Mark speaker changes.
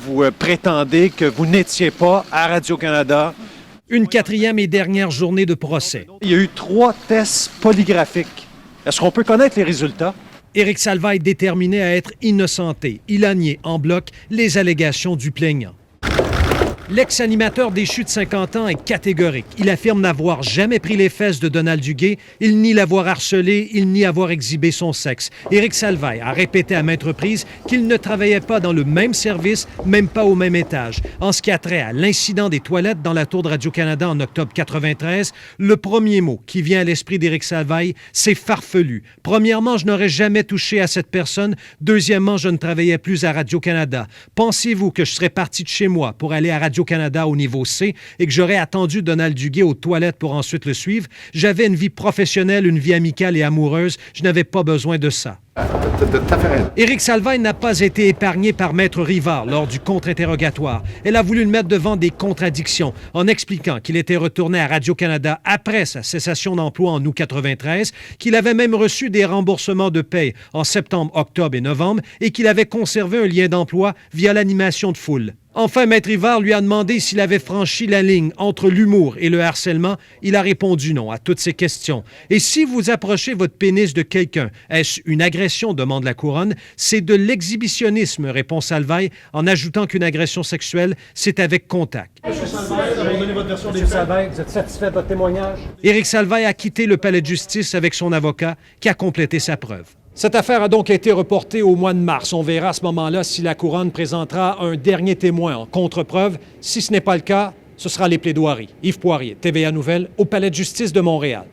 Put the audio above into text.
Speaker 1: vous prétendez que vous n'étiez pas à Radio-Canada.
Speaker 2: Une quatrième et dernière journée de procès.
Speaker 1: Il y a eu 3 tests polygraphiques. Est-ce qu'on peut connaître les résultats?
Speaker 2: Éric Salvaille déterminé à être innocenté. Il a nié en bloc les allégations du plaignant. L'ex-animateur déchu de 50 ans est catégorique. Il affirme n'avoir jamais pris les fesses de Donald Duguay. Il nie l'avoir harcelé, il nie avoir exhibé son sexe. Éric Salvaille a répété à maintes reprises qu'il ne travaillait pas dans le même service, même pas au même étage. En ce qui a trait à l'incident des toilettes dans la tour de Radio-Canada en octobre 93, le premier mot qui vient à l'esprit d'Éric Salvaille, c'est farfelu. Premièrement, je n'aurais jamais touché à cette personne. Deuxièmement, je ne travaillais plus à Radio-Canada. Pensez-vous que je serais parti de chez moi pour aller à Radio-Canada au niveau C et que j'aurais attendu Donald Duguay aux toilettes pour ensuite le suivre? J'avais une vie professionnelle, une vie amicale et amoureuse. Je n'avais pas besoin de ça. Éric Salvaille n'a pas été épargné par Maître Rivard lors du contre-interrogatoire. Elle a voulu le mettre devant des contradictions en expliquant qu'il était retourné à Radio-Canada après sa cessation d'emploi en août 93, qu'il avait même reçu des remboursements de paye en septembre, octobre et novembre et qu'il avait conservé un lien d'emploi via l'animation de foule. Enfin, Maître Rivard lui a demandé s'il avait franchi la ligne entre l'humour et le harcèlement. Il a répondu non à toutes ces questions. Et si vous approchez votre pénis de quelqu'un, est-ce une agression, demande la couronne? C'est de l'exhibitionnisme, répond Salvaille, en ajoutant qu'une agression sexuelle, c'est avec contact.
Speaker 1: Monsieur Salvaille, vous avez donné votre version des Salvaille. Vous êtes satisfait de votre témoignage?
Speaker 2: Éric Salvaille a quitté le palais de justice avec son avocat qui a complété sa preuve. Cette affaire a donc été reportée au mois de mars. On verra à ce moment-là si la Couronne présentera un dernier témoin en contre-preuve. Si ce n'est pas le cas, ce sera les plaidoiries. Yves Poirier, TVA Nouvelles, au Palais de justice de Montréal.